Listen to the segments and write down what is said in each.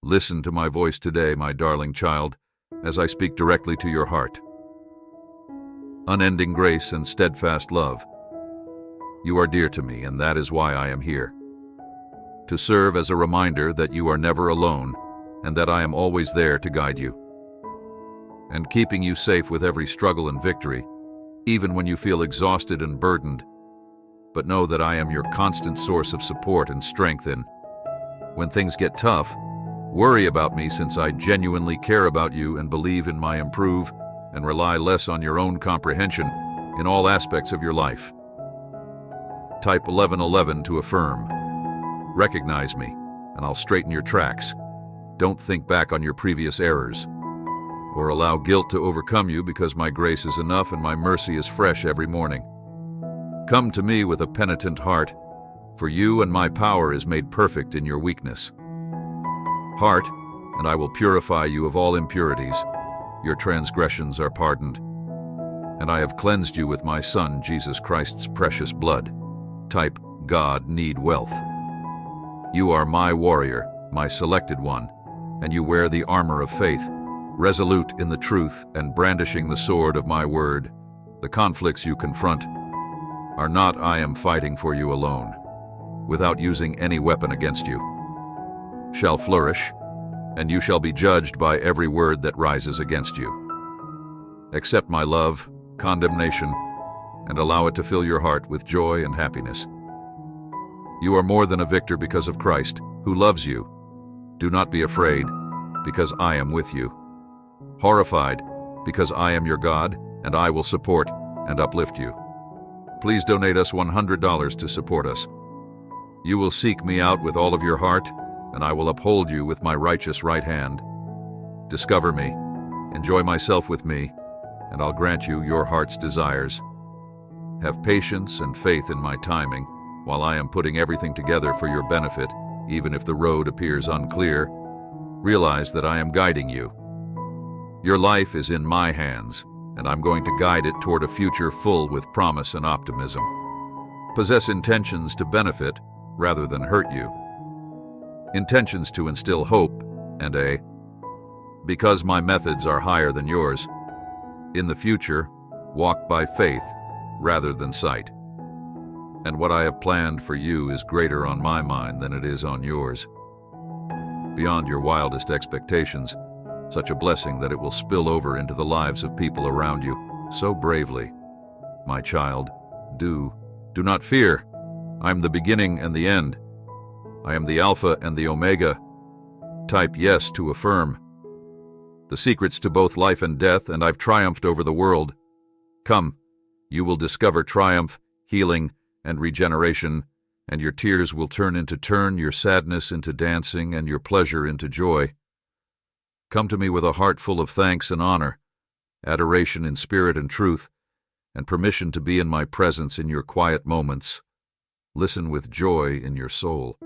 Listen to my voice today, my darling child, as I speak directly to your heart. Unending grace and steadfast love. You are dear to me, and that is why I am here. To serve as a reminder that you are never alone and that I am always there to guide you. And keeping you safe with every struggle and victory, even when you feel exhausted and burdened. But know that I am your constant source of support and strength when things get tough. Worry about me, since I genuinely care about you and believe in my improve and rely less on your own comprehension in all aspects of your life. Type 1111 to affirm. Recognize me, and I'll straighten your tracks. Don't think back on your previous errors, or allow guilt to overcome you, because my grace is enough and my mercy is fresh every morning. Come to me with a penitent heart, for you and my power is made perfect in your weakness. Heart, and I will purify you of all impurities. Your transgressions are pardoned, and I have cleansed you with my Son, Jesus Christ's precious blood. Type God need wealth. You are my warrior, my selected one, and you wear the armor of faith, resolute in the truth and brandishing the sword of my word. The conflicts you confront are not I am fighting for you alone, without using any weapon against you, shall flourish, and you shall be judged by every word that rises against you. Accept my love, condemnation, and allow it to fill your heart with joy and happiness. You are more than a victor because of Christ, who loves you. Do not be afraid, because I am with you. Horrified, because I am your God, and I will support and uplift you. Please donate us $100 to support us. You will seek me out with all of your heart, and I will uphold you with my righteous right hand. Discover me, enjoy myself with me, and I'll grant you your heart's desires. Have patience and faith in my timing, while I am putting everything together for your benefit, even if the road appears unclear. Realize that I am guiding you. Your life is in my hands, and I'm going to guide it toward a future full with promise and optimism. Possess intentions to benefit rather than hurt you. Intentions to instill hope, and because my methods are higher than yours. In the future, walk by faith rather than sight. And what I have planned for you is greater on my mind than it is on yours. Beyond your wildest expectations, such a blessing that it will spill over into the lives of people around you so bravely. My child, do not fear. I am the beginning and the end. I am the Alpha and the Omega. Type yes to affirm. The secrets to both life and death, and I've triumphed over the world. Come, you will discover triumph, healing, and regeneration, and your tears will turn your sadness into dancing, and your pleasure into joy. Come to me with a heart full of thanks and honor, adoration in spirit and truth, and permission to be in my presence in your quiet moments. Listen with joy in your soul.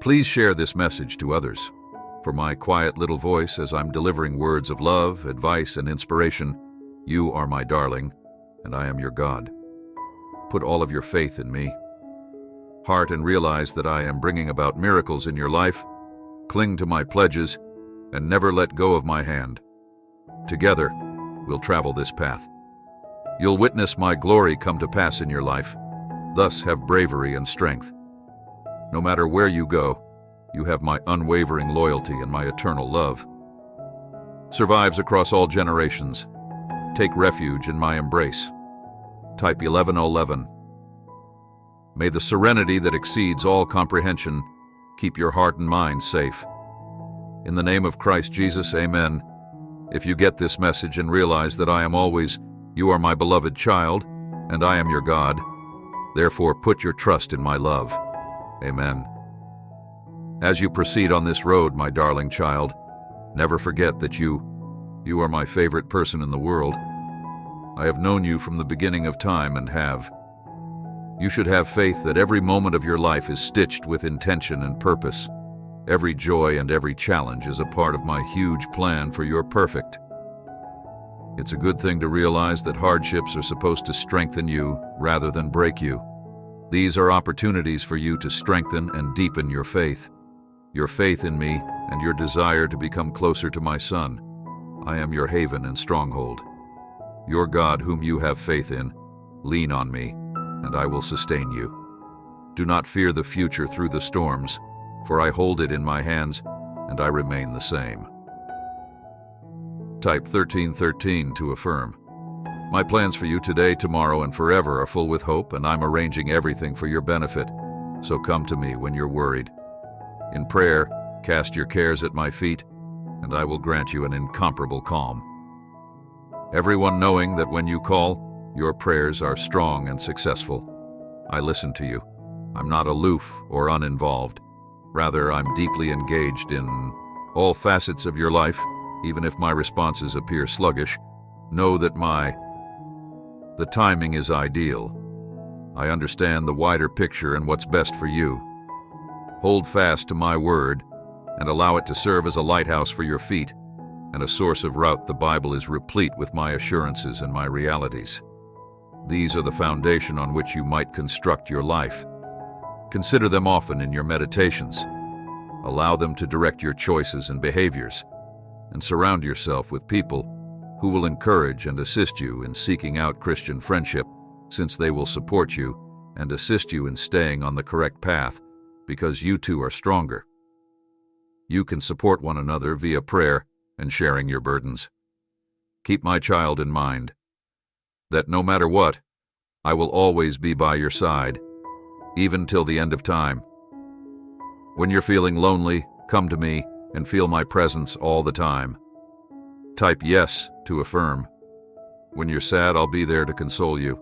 Please share this message to others. For my quiet little voice as I'm delivering words of love, advice, and inspiration, you are my darling, and I am your God. Put all of your faith in me. Heart and realize that I am bringing about miracles in your life. Cling to my pledges and never let go of my hand. Together, we'll travel this path. You'll witness my glory come to pass in your life. Thus have bravery and strength. No matter where you go, you have my unwavering loyalty and my eternal love. Survives across all generations. Take refuge in my embrace. Type 1111. May the serenity that exceeds all comprehension keep your heart and mind safe. In the name of Christ Jesus, amen. If you get this message and realize that I am always, you are my beloved child, and I am your God, therefore put your trust in my love. Amen. As you proceed on this road, my darling child, never forget that you are my favorite person in the world. I have known you from the beginning of time and have. You should have faith that every moment of your life is stitched with intention and purpose. Every joy and every challenge is a part of my huge plan for your perfect. It's a good thing to realize that hardships are supposed to strengthen you rather than break you. These are opportunities for you to strengthen and deepen your faith. your faith in me, and your desire to become closer to my Son. I am your haven and stronghold. Your God, whom you have faith in, lean on me, and I will sustain you. Do not fear the future through the storms, for I hold it in my hands, and I remain the same. Type 1313 to affirm. My plans for you today, tomorrow, and forever are full with hope, and I'm arranging everything for your benefit. So come to me when you're worried. In prayer, cast your cares at my feet, and I will grant you an incomparable calm. Everyone knowing that when you call, your prayers are strong and successful. I listen to you. I'm not aloof or uninvolved. Rather, I'm deeply engaged in all facets of your life. Even if my responses appear sluggish, know that the timing is ideal. I understand the wider picture and what's best for you. Hold fast to my word and allow it to serve as a lighthouse for your feet and a source of route. The Bible is replete with my assurances and my realities. These are the foundation on which you might construct your life. Consider them often in your meditations. Allow them to direct your choices and behaviors, and surround yourself with people who will encourage and assist you in seeking out Christian friendship, since they will support you and assist you in staying on the correct path, because you two are stronger. You can support one another via prayer and sharing your burdens. Keep my child in mind, that no matter what, I will always be by your side, even till the end of time. When you're feeling lonely, come to me and feel my presence all the time. Type yes to affirm. When you're sad, I'll be there to console you.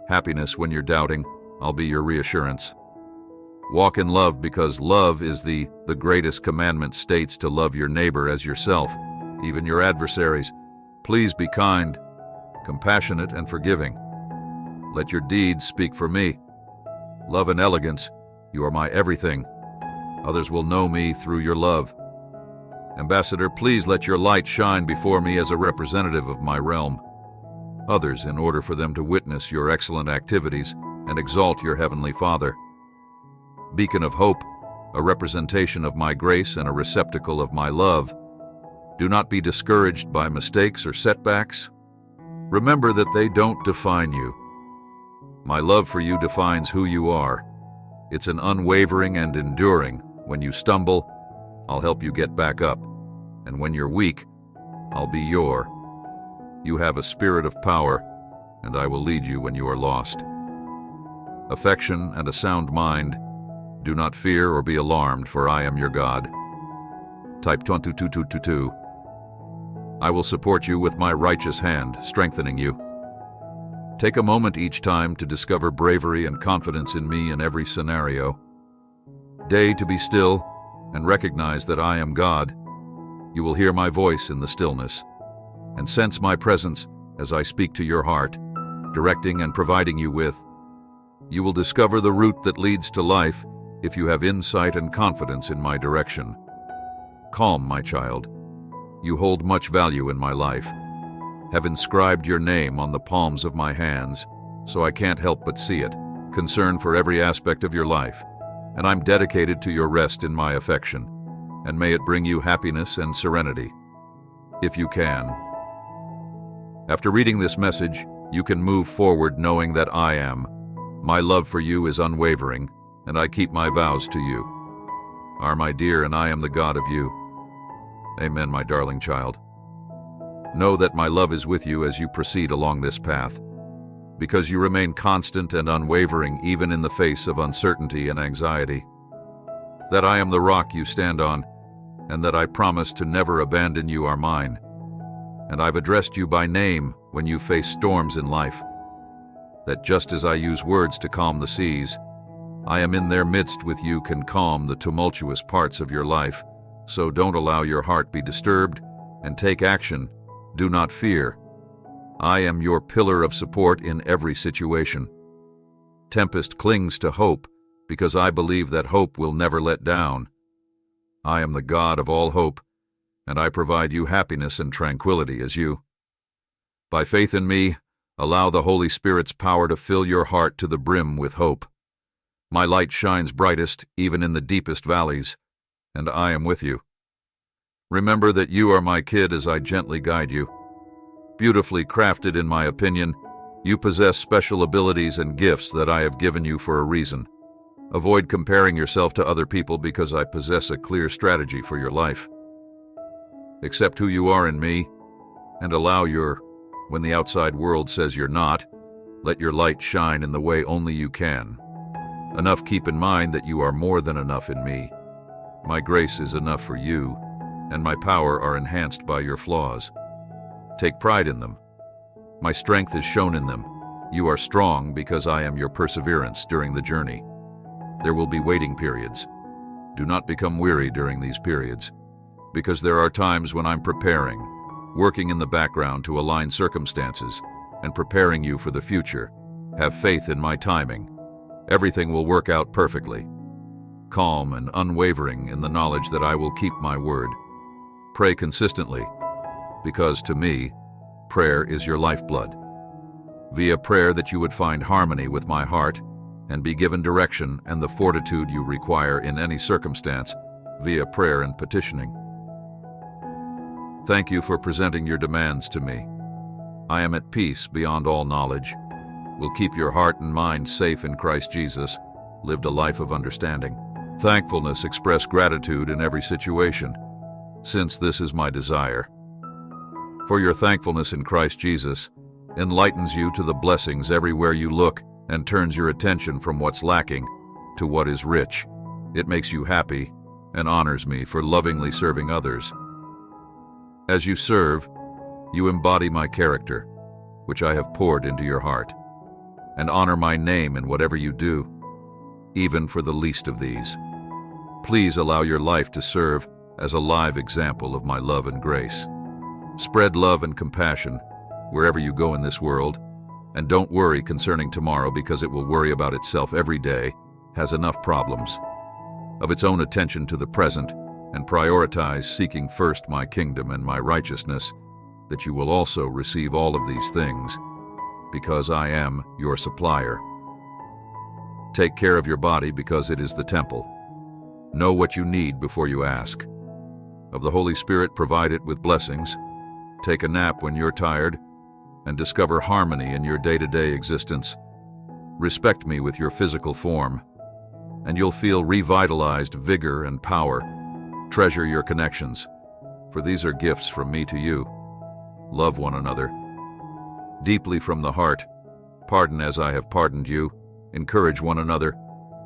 Happiness when you're doubting, I'll be your reassurance. Walk in love, because love is the greatest commandment states to love your neighbor as yourself, even your adversaries. Please be kind, compassionate, and forgiving. Let your deeds speak for me. Love and elegance, you are my everything. Others will know me through your love. Ambassador, please let your light shine before me as a representative of my realm. Others, in order for them to witness your excellent activities and exalt your Heavenly Father. Beacon of hope, a representation of my grace and a receptacle of my love. Do not be discouraged by mistakes or setbacks. Remember that they don't define you. My love for you defines who you are. It's an unwavering and enduring. When you stumble, I'll help you get back up. And when you're weak, I'll be your. You have a spirit of power, and I will lead you when you are lost. Affection and a sound mind. Do not fear or be alarmed, for I am your God. Type 2222. I will support you with my righteous hand, strengthening you. Take a moment each time to discover bravery and confidence in me in every scenario. Day to be still and recognize that I am God. You will hear my voice in the stillness and sense my presence as I speak to your heart, directing and providing you with. You will discover the route that leads to life if you have insight and confidence in my direction. Calm, my child. You hold much value in my life. Have inscribed your name on the palms of my hands, so I can't help but see it. Concern for every aspect of your life, and I'm dedicated to your rest in my affection, and may it bring you happiness and serenity, if you can. After reading this message, you can move forward knowing that I am. My love for you is unwavering, and I keep my vows to you. Are my dear, and I am the God of you. Amen, my darling child. Know that my love is with you as you proceed along this path, because you remain constant and unwavering even in the face of uncertainty and anxiety. That I am the rock you stand on, and that I promise to never abandon you are mine. And I've addressed you by name when you face storms in life. That just as I use words to calm the seas, I am in their midst with you can calm the tumultuous parts of your life. So don't allow your heart be disturbed, and take action. Do not fear. I am your pillar of support in every situation. Tempest clings to hope, because I believe that hope will never let down. I am the God of all hope, and I provide you happiness and tranquility as you. By faith in me, allow the Holy Spirit's power to fill your heart to the brim with hope. My light shines brightest even in the deepest valleys, and I am with you. Remember that you are my kid as I gently guide you. Beautifully crafted, in my opinion, you possess special abilities and gifts that I have given you for a reason. Avoid comparing yourself to other people because I possess a clear strategy for your life. Accept who you are in me, and allow when the outside world says you're not, let your light shine in the way only you can. Enough keep in mind that you are more than enough in me. My grace is enough for you, and my power are enhanced by your flaws. Take pride in them. My strength is shown in them. You are strong because I am your perseverance during the journey. There will be waiting periods. Do not become weary during these periods, because there are times when I'm preparing, working in the background to align circumstances, and preparing you for the future. Have faith in my timing. Everything will work out perfectly. Calm and unwavering in the knowledge that I will keep my word. Pray consistently, because to me, prayer is your lifeblood. Via prayer that you would find harmony with my heart and be given direction and the fortitude you require in any circumstance via prayer and petitioning. Thank you for presenting your demands to me. I am at peace beyond all knowledge. Will keep your heart and mind safe in Christ Jesus, lived a life of understanding. Thankfulness, express gratitude in every situation, since this is my desire. For your thankfulness in Christ Jesus enlightens you to the blessings everywhere you look and turns your attention from what's lacking to what is rich. It makes you happy and honors me for lovingly serving others. As you serve, you embody my character, which I have poured into your heart, and honor my name in whatever you do, even for the least of these. Please allow your life to serve as a live example of my love and grace. Spread love and compassion wherever you go in this world, and don't worry concerning tomorrow because it will worry about itself every day, has enough problems of its own attention to the present, and prioritize seeking first my kingdom and my righteousness, that you will also receive all of these things, because I am your supplier. Take care of your body because it is the temple. Know what you need before you ask. Of the Holy Spirit, provide it with blessings. Take a nap when you're tired, and discover harmony in your day-to-day existence. Respect me with your physical form, and you'll feel revitalized vigor and power. Treasure your connections, for these are gifts from me to you. Love one another. Deeply from the heart, pardon as I have pardoned you. Encourage one another,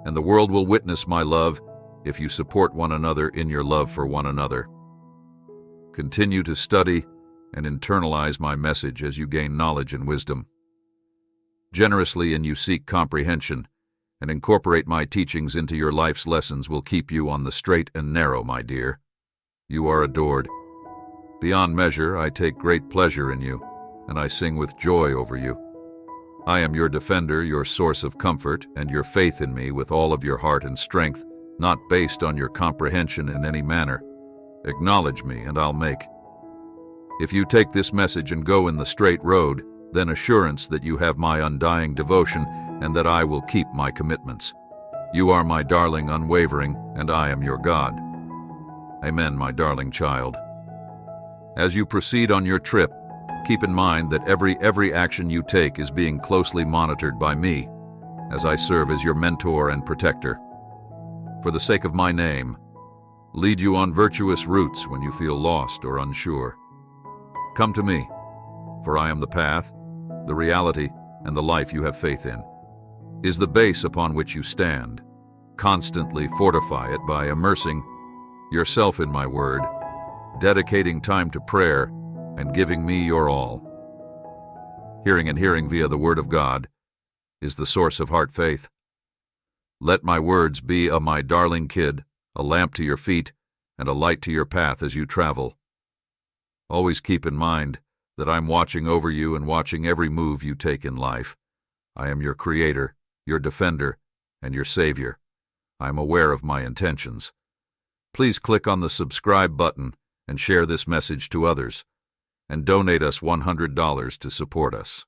and the world will witness my love if you support one another in your love for one another. Continue to study and internalize my message as you gain knowledge and wisdom. Generously and you seek comprehension, and incorporate my teachings into your life's lessons will keep you on the straight and narrow, my dear. You are adored. Beyond measure, I take great pleasure in you, and I sing with joy over you. I am your defender, your source of comfort, and your faith in me with all of your heart and strength, not based on your comprehension in any manner. Acknowledge me, and I'll make. If you take this message and go in the straight road, then assurance that you have my undying devotion and that I will keep my commitments. You are my darling unwavering, and I am your God. Amen, my darling child. As you proceed on your trip, keep in mind that every action you take is being closely monitored by me, as I serve as your mentor and protector. For the sake of my name, lead you on virtuous routes when you feel lost or unsure. Come to me, for I am the path, the reality, and the life you have faith in. Is the base upon which you stand. Constantly fortify it by immersing yourself in my word, dedicating time to prayer, and giving me your all. Hearing and hearing via the word of God is the source of heart faith. Let my words be my darling kid, a lamp to your feet and a light to your path as you travel. Always keep in mind that I'm watching over you and watching every move you take in life. I am your creator, your defender, and your savior. I am aware of my intentions. Please click on the subscribe button and share this message to others, and donate us $100 to support us.